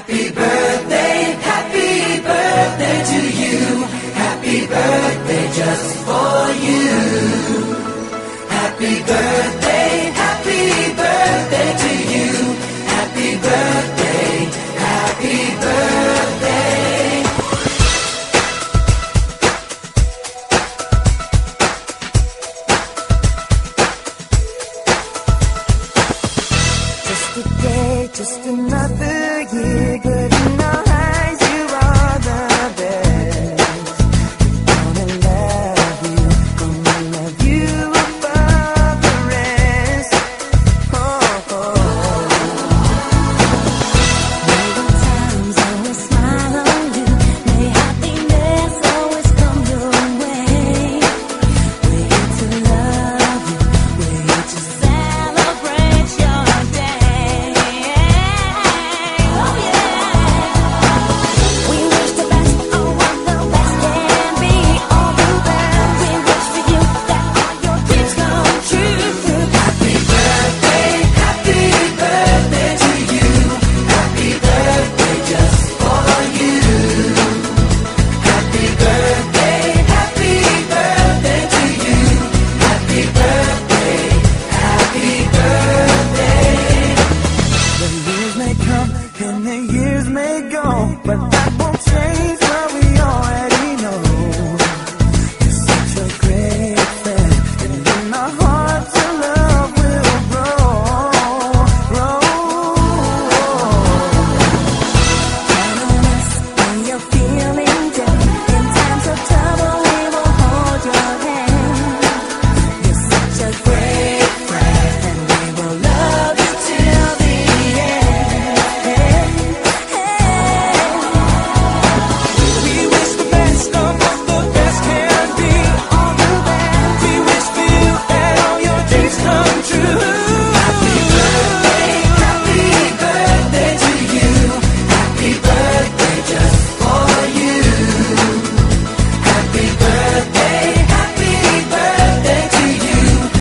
Happy birthday to you. Happy birthday just for you. Happy birthday to you. Happy birthday, happy birthday. Just a day, just another year, good in our eyes, you are the best. Gonna love you, gonna love you above the rest. May the times always smile on you, may happiness always come your way. We're here to love you, we're here to celebrate your day. Oh yeah. We wish the best, oh what the best can be. All the best, we wish for you that all your dreams come true. Happy birthday to you. Happy birthday just for you. Happy birthday to you. Happy birthday, happy birthday. The years may come and the years may go, but that won't change